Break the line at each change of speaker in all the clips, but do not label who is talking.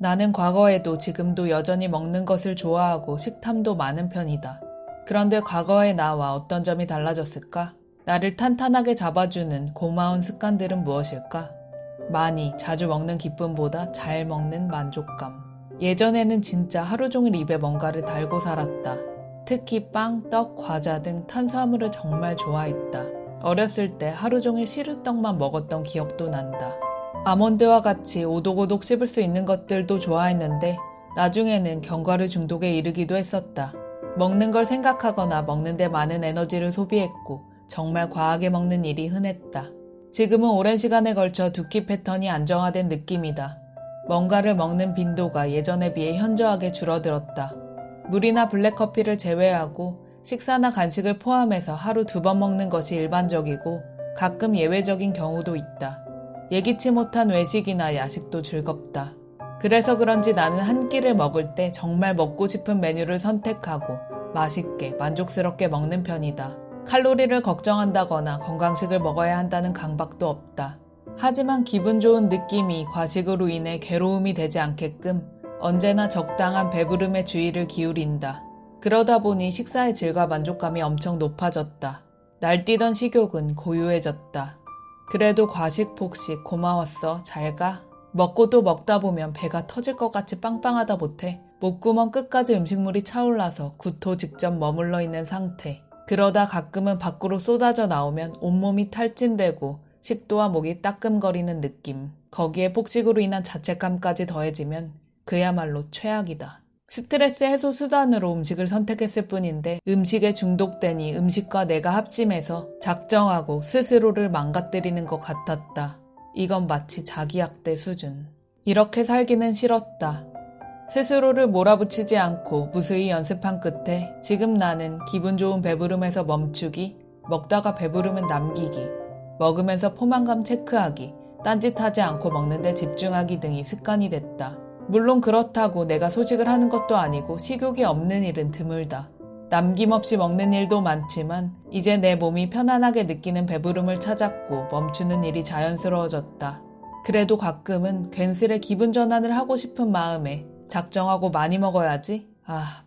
나는 과거에도 지금도 여전히 먹는 것을 좋아하고 식탐도 많은 편이다. 그런데 과거의 나와 어떤 점이 달라졌을까? 나를 탄탄하게 잡아주는 고마운 습관들은 무엇일까? 많이, 자주 먹는 기쁨보다 잘 먹는 만족감. 예전에는 진짜 하루 종일 입에 뭔가를 달고 살았다. 특히 빵, 떡, 과자 등 탄수화물을 정말 좋아했다. 어렸을 때 하루 종일 시루떡만 먹었던 기억도 난다. 아몬드와 같이 오독오독 씹을 수 있는 것들도 좋아했는데 나중에는 견과류 중독에 이르기도 했었다. 먹는 걸 생각하거나 먹는데 많은 에너지를 소비했고 정말 과하게 먹는 일이 흔했다. 지금은 오랜 시간에 걸쳐 두끼 패턴이 안정화된 느낌이다. 뭔가를 먹는 빈도가 예전에 비해 현저하게 줄어들었다. 물이나 블랙커피를 제외하고 식사나 간식을 포함해서 하루 2번 먹는 것이 일반적이고 가끔 예외적인 경우도 있다. 예기치 못한 외식이나 야식도 즐겁다. 그래서 그런지 나는 한 끼를 먹을 때 정말 먹고 싶은 메뉴를 선택하고 맛있게 만족스럽게 먹는 편이다. 칼로리를 걱정한다거나 건강식을 먹어야 한다는 강박도 없다. 하지만 기분 좋은 느낌이 과식으로 인해 괴로움이 되지 않게끔 언제나 적당한 배부름에 주의를 기울인다. 그러다 보니 식사의 질과 만족감이 엄청 높아졌다. 날뛰던 식욕은 고요해졌다. 그래도 과식, 폭식 고마웠어. 잘 가. 먹고 또 먹다 보면 배가 터질 것 같이 빵빵하다 못해 목구멍 끝까지 음식물이 차올라서 구토 직전 머물러 있는 상태. 그러다 가끔은 밖으로 쏟아져 나오면 온몸이 탈진되고 식도와 목이 따끔거리는 느낌. 거기에 폭식으로 인한 자책감까지 더해지면 그야말로 최악이다. 스트레스 해소 수단으로 음식을 선택했을 뿐인데 음식에 중독되니 음식과 내가 합심해서 작정하고 스스로를 망가뜨리는 것 같았다. 이건 마치 자기학대 수준. 이렇게 살기는 싫었다. 스스로를 몰아붙이지 않고 무수히 연습한 끝에 지금 나는 기분 좋은 배부름에서 멈추기, 먹다가 배부르면 남기기, 먹으면서 포만감 체크하기, 딴짓하지 않고 먹는데 집중하기 등이 습관이 됐다. 물론 그렇다고 내가 소식을 하는 것도 아니고 식욕이 없는 일은 드물다. 남김없이 먹는 일도 많지만 이제 내 몸이 편안하게 느끼는 배부름을 찾았고 멈추는 일이 자연스러워졌다. 그래도 가끔은 괜스레 기분 전환을 하고 싶은 마음에 작정하고 많이 먹어야지?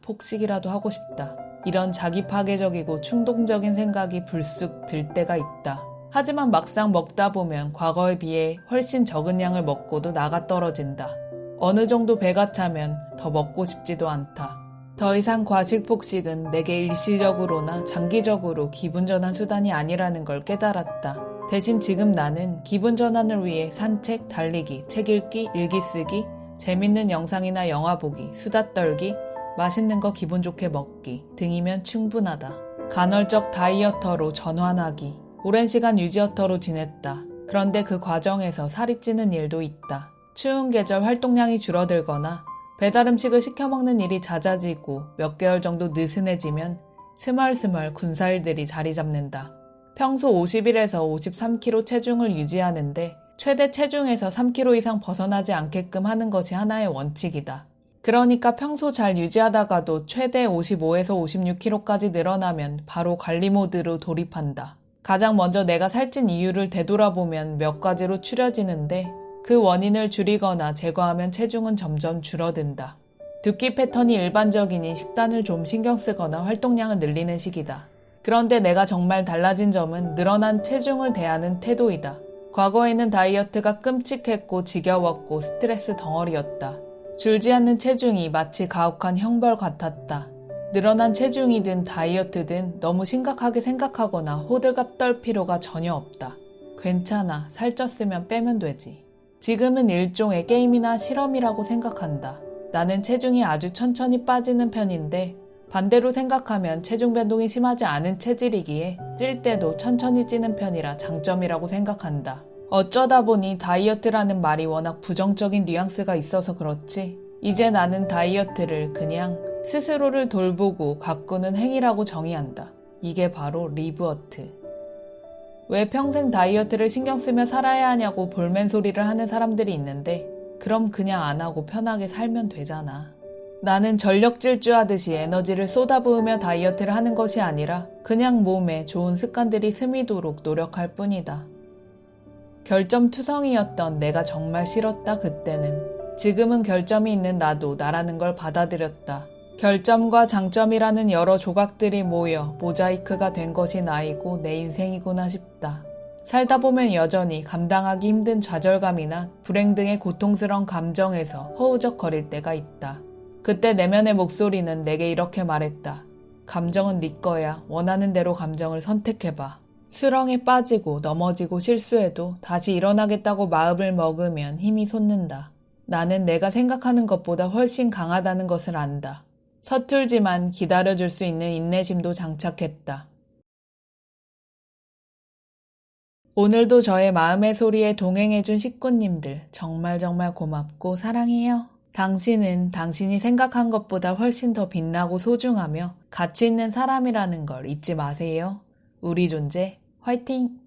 폭식이라도 하고 싶다. 이런 자기 파괴적이고 충동적인 생각이 불쑥 들 때가 있다. 하지만 막상 먹다 보면 과거에 비해 훨씬 적은 양을 먹고도 나가 떨어진다. 어느 정도 배가 차면 더 먹고 싶지도 않다. 더 이상 과식 폭식은 내게 일시적으로나 장기적으로 기분 전환 수단이 아니라는 걸 깨달았다. 대신 지금 나는 기분 전환을 위해 산책, 달리기, 책 읽기, 일기 쓰기, 재밌는 영상이나 영화 보기, 수다 떨기, 맛있는 거 기분 좋게 먹기 등이면 충분하다. 간헐적 다이어터로 전환하기. 오랜 시간 유지어터로 지냈다. 그런데 그 과정에서 살이 찌는 일도 있다. 추운 계절 활동량이 줄어들거나 배달 음식을 시켜 먹는 일이 잦아지고 몇 개월 정도 느슨해지면 스멀스멀 군살들이 자리 잡는다. 평소 51에서 53kg 체중을 유지하는데 최대 체중에서 3kg 이상 벗어나지 않게끔 하는 것이 하나의 원칙이다. 그러니까 평소 잘 유지하다가도 최대 55에서 56kg까지 늘어나면 바로 관리 모드로 돌입한다. 가장 먼저 내가 살찐 이유를 되돌아보면 몇 가지로 추려지는데 그 원인을 줄이거나 제거하면 체중은 점점 줄어든다. 두끼 패턴이 일반적이니 식단을 좀 신경 쓰거나 활동량을 늘리는 식이다. 그런데 내가 정말 달라진 점은 늘어난 체중을 대하는 태도이다. 과거에는 다이어트가 끔찍했고 지겨웠고 스트레스 덩어리였다. 줄지 않는 체중이 마치 가혹한 형벌 같았다. 늘어난 체중이든 다이어트든 너무 심각하게 생각하거나 호들갑 떨 필요가 전혀 없다. 괜찮아, 살쪘으면 빼면 되지. 지금은 일종의 게임이나 실험이라고 생각한다. 나는 체중이 아주 천천히 빠지는 편인데 반대로 생각하면 체중 변동이 심하지 않은 체질이기에 찔 때도 천천히 찌는 편이라 장점이라고 생각한다. 어쩌다 보니 다이어트라는 말이 워낙 부정적인 뉘앙스가 있어서 그렇지 이제 나는 다이어트를 그냥 스스로를 돌보고 가꾸는 행위라고 정의한다. 이게 바로 리브어트. 왜 평생 다이어트를 신경 쓰며 살아야 하냐고 볼멘소리를 하는 사람들이 있는데 그럼 그냥 안 하고 편하게 살면 되잖아. 나는 전력 질주하듯이 에너지를 쏟아부으며 다이어트를 하는 것이 아니라 그냥 몸에 좋은 습관들이 스미도록 노력할 뿐이다. 결점투성이였던 내가 정말 싫었다 그때는. 지금은 결점이 있는 나도 나라는 걸 받아들였다. 결점과 장점이라는 여러 조각들이 모여 모자이크가 된 것이 나이고 내 인생이구나 싶다. 살다 보면 여전히 감당하기 힘든 좌절감이나 불행 등의 고통스러운 감정에서 허우적거릴 때가 있다. 그때 내면의 목소리는 내게 이렇게 말했다. 감정은 네 거야. 원하는 대로 감정을 선택해봐. 수렁에 빠지고 넘어지고 실수해도 다시 일어나겠다고 마음을 먹으면 힘이 솟는다. 나는 내가 생각하는 것보다 훨씬 강하다는 것을 안다. 서툴지만 기다려줄 수 있는 인내심도 장착했다. 오늘도 저의 마음의 소리에 동행해준 식구님들 정말 고맙고 사랑해요. 당신은 당신이 생각한 것보다 훨씬 더 빛나고 소중하며 가치 있는 사람이라는 걸 잊지 마세요. 우리 존재 화이팅!